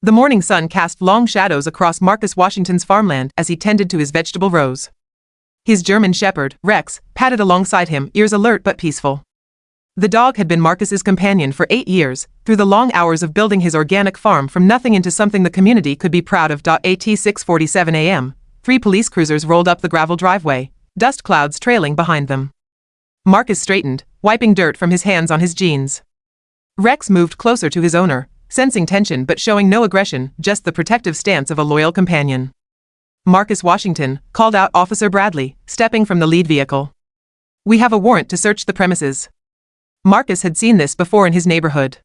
The morning sun cast long shadows across Marcus Washington's farmland as he tended to his vegetable rows. His German shepherd, Rex, padded alongside him, ears alert but peaceful. The dog had been Marcus's companion for 8 years, through the long hours of building his organic farm from nothing into something the community could be proud of. At 6:47 a.m., 3 police cruisers rolled up the gravel driveway, dust clouds trailing behind them. Marcus straightened, wiping dirt from his hands on his jeans. Rex moved closer to his owner, sensing tension but showing no aggression, just the protective stance of a loyal companion. Marcus Washington called out Officer Bradley, stepping from the lead vehicle. "We have a warrant to search the premises." Marcus had seen this before in his neighborhood.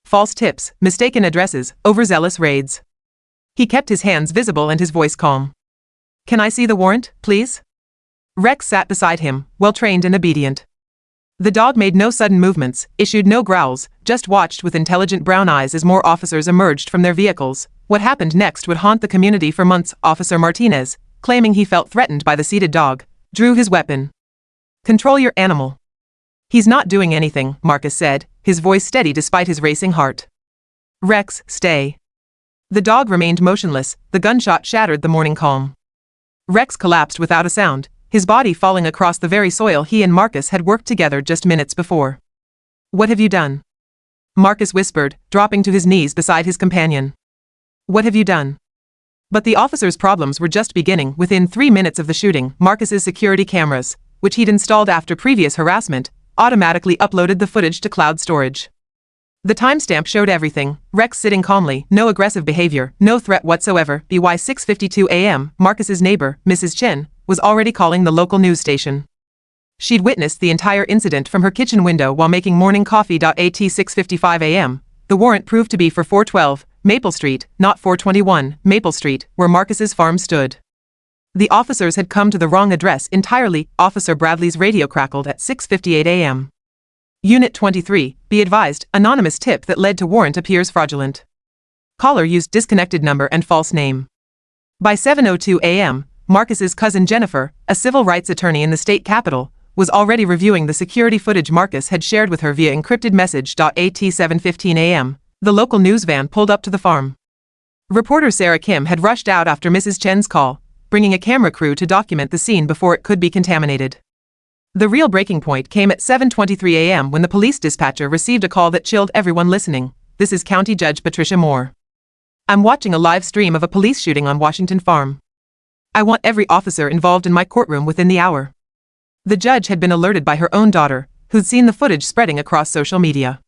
False tips, mistaken addresses, overzealous raids. He kept his hands visible and his voice calm. "Can I see the warrant, please?" Rex sat beside him, well-trained and obedient. The dog made no sudden movements, issued no growls, just watched with intelligent brown eyes as more officers emerged from their vehicles. What happened next would haunt the community for months. Officer Martinez, claiming he felt threatened by the seated dog, drew his weapon. "Control your animal." "He's not doing anything," Marcus said, his voice steady despite his racing heart. "Rex, stay." The dog remained motionless, the gunshot shattered the morning calm. Rex collapsed without a sound, his body falling across the very soil he and Marcus had worked together just minutes before. "What have you done?" Marcus whispered, dropping to his knees beside his companion. "What have you done?" But the officer's problems were just beginning. Within 3 minutes of the shooting, Marcus's security cameras, which he'd installed after previous harassment, automatically uploaded the footage to cloud storage. The timestamp showed everything: Rex sitting calmly, no aggressive behavior, no threat whatsoever. By 6:52 a.m., Marcus's neighbor, Mrs. Chen, was already calling the local news station. She'd witnessed the entire incident from her kitchen window while making morning coffee. At 6:55 a.m., the warrant proved to be for 412 Maple Street, not 421 Maple Street, where Marcus's farm stood. The officers had come to the wrong address entirely. Officer Bradley's radio crackled at 6:58 a.m. "Unit 23, be advised, anonymous tip that led to warrant appears fraudulent. Caller used disconnected number and false name." By 7:02 a.m., Marcus's cousin Jennifer, a civil rights attorney in the state capitol, was already reviewing the security footage Marcus had shared with her via encrypted message. At 7:15 a.m., the local news van pulled up to the farm. Reporter Sarah Kim had rushed out after Mrs. Chen's call, bringing a camera crew to document the scene before it could be contaminated. The real breaking point came at 7:23 a.m. when the police dispatcher received a call that chilled everyone listening. "This is County Judge Patricia Moore. I'm watching a live stream of a police shooting on Washington Farm. I want every officer involved in my courtroom within the hour." The judge had been alerted by her own daughter, who'd seen the footage spreading across social media.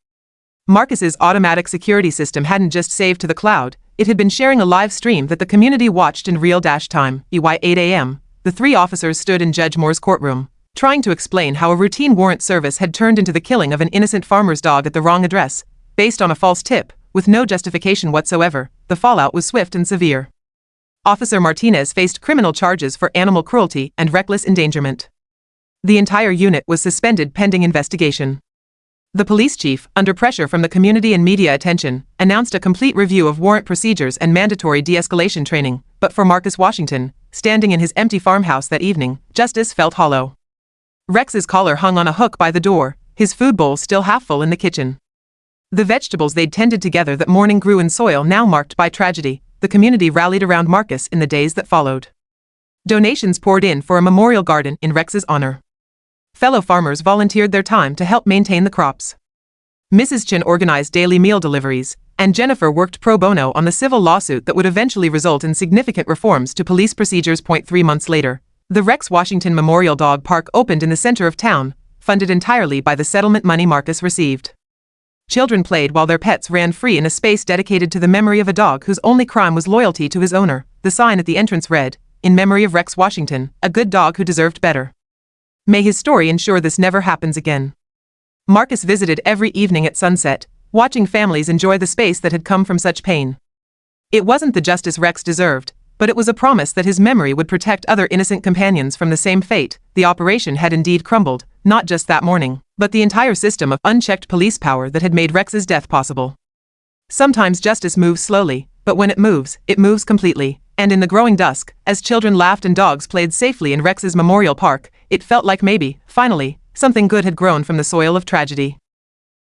Marcus's automatic security system hadn't just saved to the cloud, it had been sharing a live stream that the community watched in real time. By 8 a.m., the 3 officers stood in Judge Moore's courtroom, trying to explain how a routine warrant service had turned into the killing of an innocent farmer's dog at the wrong address, based on a false tip, with no justification whatsoever. The fallout was swift and severe. Officer Martinez faced criminal charges for animal cruelty and reckless endangerment. The entire unit was suspended pending investigation. The police chief, under pressure from the community and media attention, announced a complete review of warrant procedures and mandatory de-escalation training. But for Marcus Washington, standing in his empty farmhouse that evening, justice felt hollow. Rex's collar hung on a hook by the door, his food bowl still half full in the kitchen. The vegetables they'd tended together that morning grew in soil now marked by tragedy. The community rallied around Marcus in the days that followed. Donations poured in for a memorial garden in Rex's honor. Fellow farmers volunteered their time to help maintain the crops. Mrs. Chen organized daily meal deliveries, and Jennifer worked pro bono on the civil lawsuit that would eventually result in significant reforms to police procedures. 3 months later, the Rex Washington Memorial Dog Park opened in the center of town, funded entirely by the settlement money Marcus received. Children played while their pets ran free in a space dedicated to the memory of a dog whose only crime was loyalty to his owner. The sign at the entrance read, "In memory of Rex Washington, a good dog who deserved better. May his story ensure this never happens again." Marcus visited every evening at sunset, watching families enjoy the space that had come from such pain. It wasn't the justice Rex deserved, but it was a promise that his memory would protect other innocent companions from the same fate. The operation had indeed crumbled, not just that morning, but the entire system of unchecked police power that had made Rex's death possible. Sometimes justice moves slowly, but when it moves completely. And in the growing dusk, as children laughed and dogs played safely in Rex's memorial park, it felt like maybe, finally, something good had grown from the soil of tragedy.